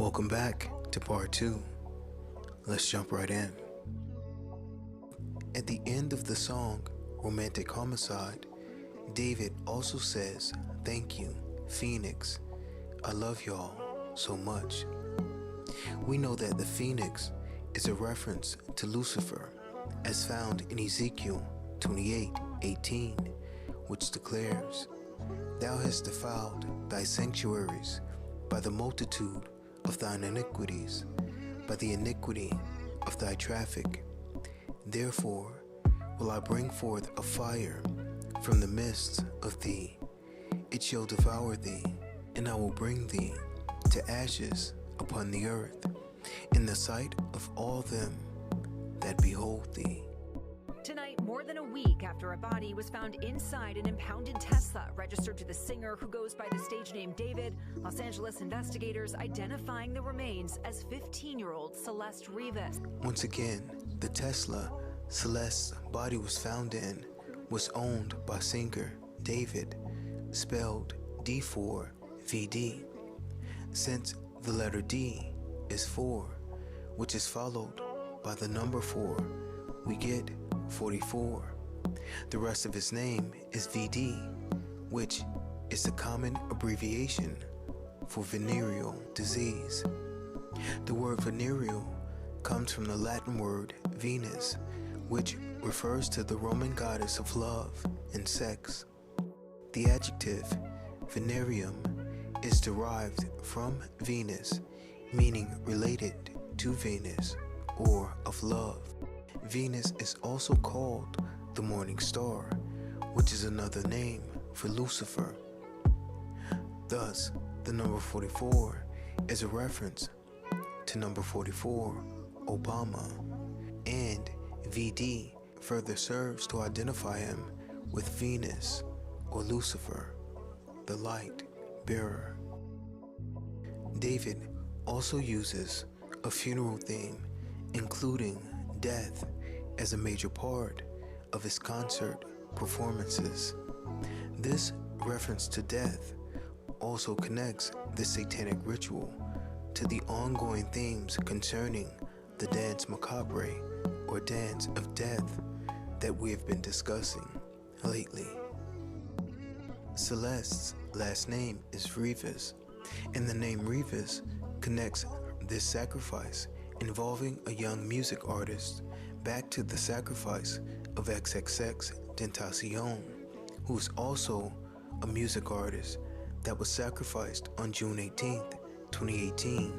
Welcome back to part 2. Let's jump right in. At the end of the song, Romantic Homicide, David also says, "Thank you, Phoenix. I love y'all so much." We know that the phoenix is a reference to Lucifer, as found in Ezekiel 28:18, which declares, "Thou hast defiled thy sanctuaries by the multitude of thine iniquities, by the iniquity of thy traffic. Therefore will I bring forth a fire from the midst of thee. It shall devour thee, and I will bring thee to ashes upon the earth, in the sight of all them that behold thee." Tonight, more than a week after a body was found inside an impounded Tesla registered to the singer who goes by the stage name David, Los Angeles investigators identifying the remains as 15-year-old Celeste Rivas. Once again, the Tesla Celeste's body was found in was owned by singer David, spelled D4VD. Since the letter D is 4, which is followed by the number 4, we get 44. The rest of his name is VD, which is the common abbreviation for venereal disease. The word venereal comes from the Latin word Venus, which refers to the Roman goddess of love and sex. The adjective venereum is derived from Venus, meaning related to Venus or of love. Venus is also called the morning star, which is another name for Lucifer. Thus, the number 44 is a reference to number 44, Obama, and VD further serves to identify him with Venus or Lucifer, the light bearer. David also uses a funeral theme, including death, as a major part of his concert performances. This reference to death also connects the Satanic ritual to the ongoing themes concerning the dance macabre, or dance of death, that we have been discussing lately. Celeste's last name is Rivas, and the name Rivas connects this sacrifice involving a young music artist back to the sacrifice of XXXTentacion, who is also a music artist that was sacrificed on June 18th, 2018,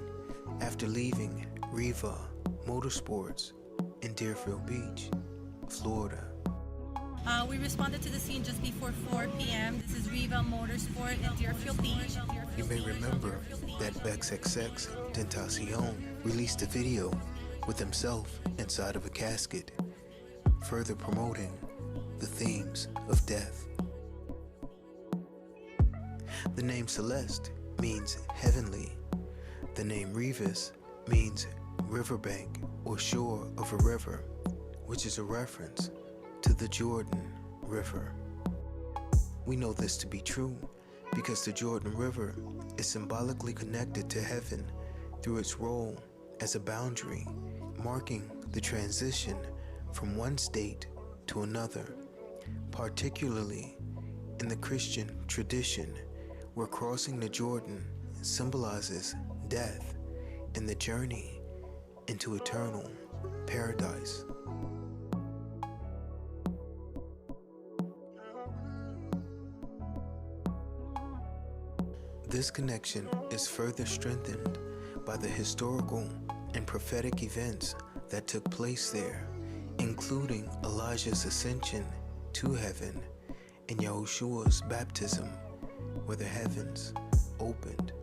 after leaving Riva Motorsports in Deerfield Beach, Florida. We responded to the scene just before 4 p.m. This is Riva Motorsport in Deerfield Beach. You may remember that XXXTentacion released a video with himself inside of a casket, further promoting the themes of death. The name Celeste means heavenly. The name Rivas means riverbank or shore of a river, which is a reference to the Jordan River. We know this to be true because the Jordan River is symbolically connected to heaven through its role as a boundary, marking the transition from one state to another, particularly in the Christian tradition, where crossing the Jordan symbolizes death and the journey into eternal paradise. This connection is further strengthened by the historical and prophetic events that took place there, including Elijah's ascension to heaven and Yahushua's baptism, where the heavens opened.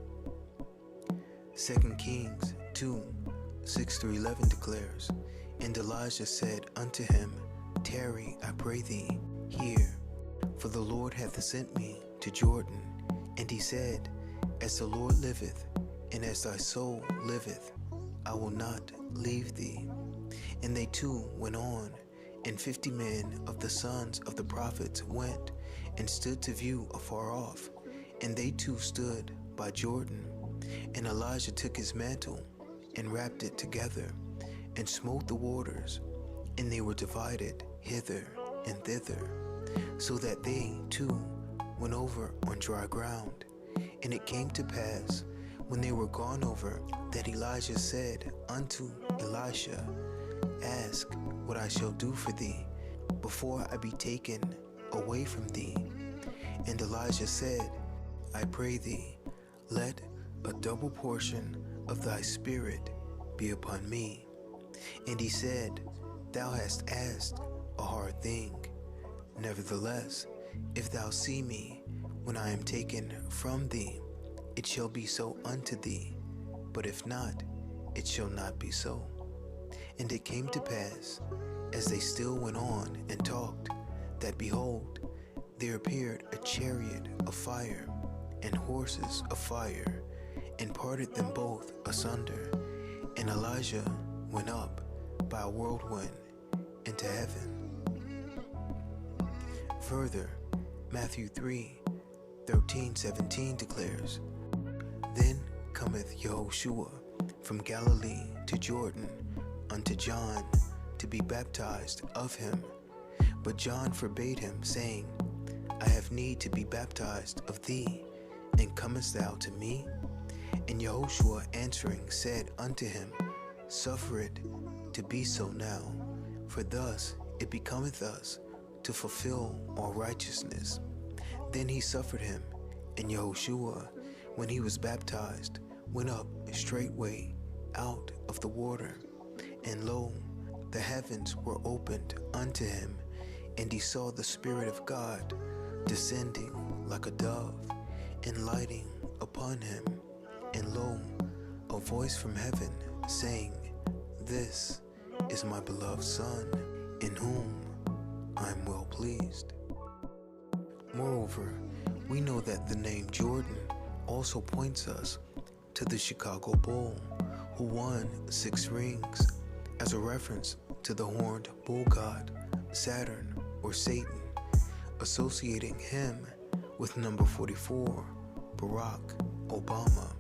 2 Kings 2:6-11 declares, "And Elijah said unto him, Tarry, I pray thee, here, for the Lord hath sent me to Jordan. And he said, As the Lord liveth, and as thy soul liveth, I will not leave thee. And they two went on, and 50 men of the sons of the prophets went and stood to view afar off. And they two stood by Jordan. And Elijah took his mantle and wrapped it together and smote the waters, and they were divided hither and thither, so that they too went over on dry ground. And it came to pass, when they were gone over, that Elijah said unto Elisha, Ask what I shall do for thee, before I be taken away from thee. And Elijah said, I pray thee, let a double portion of thy spirit be upon me. And he said, Thou hast asked a hard thing. Nevertheless, if thou see me when I am taken from thee, it shall be so unto thee, but if not, it shall not be so. And it came to pass, as they still went on and talked, that behold, there appeared a chariot of fire and horses of fire, and parted them both asunder. And Elijah went up by a whirlwind into heaven. Further, Matthew 3:13-17 declares, Then cometh Yahushua from Galilee to Jordan unto John to be baptized of him. But John forbade him, saying, I have need to be baptized of thee, and comest thou to me? And Yahushua answering said unto him, Suffer it to be so now, for thus it becometh us to fulfill all righteousness. Then he suffered him, and Yahushua, when he was baptized, went up straightway out of the water. And lo, the heavens were opened unto him, and he saw the Spirit of God descending like a dove, and lighting upon him. And lo, a voice from heaven saying, This is my beloved Son, in whom I am well pleased. Moreover, we know that the name Jordan also points us to the Chicago Bull, who won 6 rings, as a reference to the horned bull god, Saturn or Satan, associating him with number 44, Barack Obama.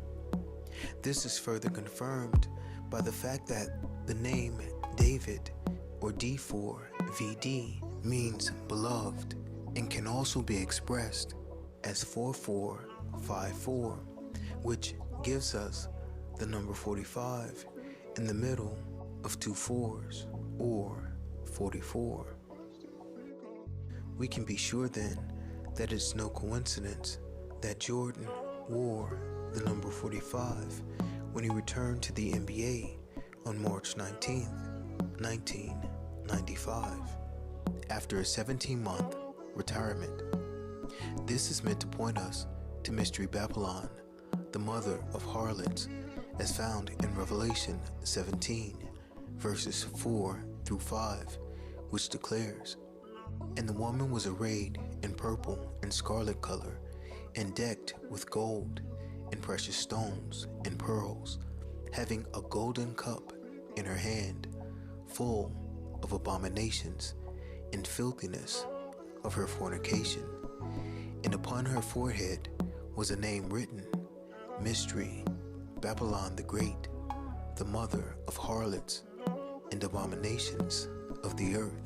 This is further confirmed by the fact that the name David, or D4VD, means beloved, and can also be expressed as 4454, which gives us the number 45 in the middle of 2 4s, or 44. We can be sure then that it's no coincidence that Jordan wore the number 45 when he returned to the NBA on March 19th, 1995, after a 17-month retirement. This is meant to point us to Mystery Babylon, the mother of harlots, as found in Revelation 17, verses 4-5, which declares, And the woman was arrayed in purple and scarlet color, and decked with gold and precious stones and pearls, having a golden cup in her hand, full of abominations and filthiness of her fornication. And upon her forehead was a name written, Mystery, Babylon the Great, the mother of harlots and abominations of the earth.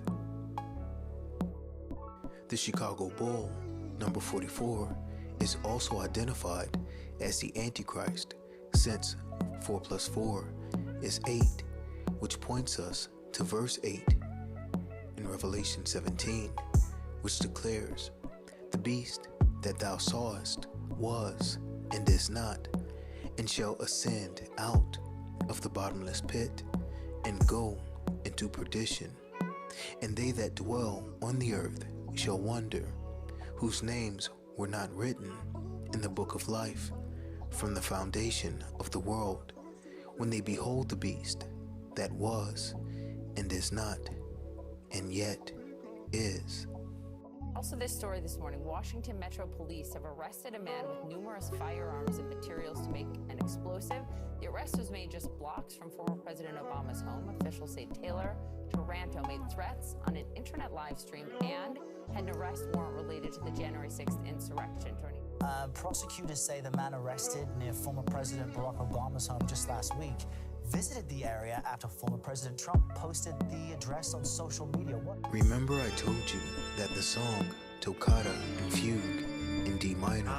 The Chicago Bull, number 44, is also identified as the Antichrist, since 4 + 4 is 8, which points us to verse 8 in Revelation 17, which declares, The beast that thou sawest was and is not, and shall ascend out of the bottomless pit, and go into perdition. And they that dwell on the earth shall wonder, whose names were not written in the book of life from the foundation of the world, when they behold the beast that was and is not, and yet is. Also this story this morning, Washington Metro Police have arrested a man with numerous firearms and materials to make an explosive. The arrest was made just blocks from former President Obama's home. Officials say Taylor Taranto made threats on an internet live stream and had an arrest warrant related to the January 6th insurrection. Prosecutors say the man arrested near former President Barack Obama's home just last week visited the area after former President Trump posted the address on social media. Remember I told you that the song Toccata and Fugue in D minor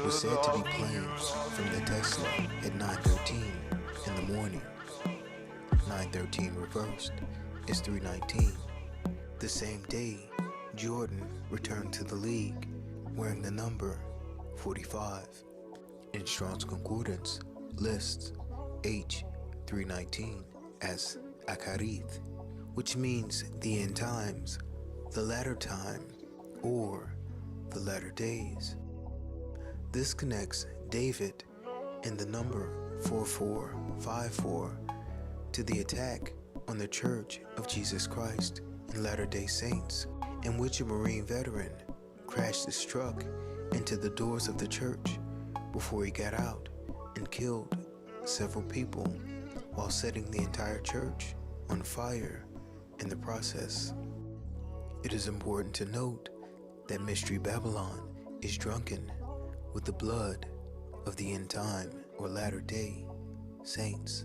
was said to be playing from the Tesla at 9:13 in the morning. 9:13 reversed is 3:19. The same day, Jordan returned to the league wearing the number 45. In Strong's Concordance lists H319 as Acharith, which means the end times, the latter time, or the latter days. This connects David in the number 4454 to the attack on the Church of Jesus Christ in Latter-day Saints, in which a Marine veteran crashed his truck into the doors of the church before he got out and killed several people while setting the entire church on fire in the process. It is important to note that Mystery Babylon is drunken with the blood of the end time or latter-day saints.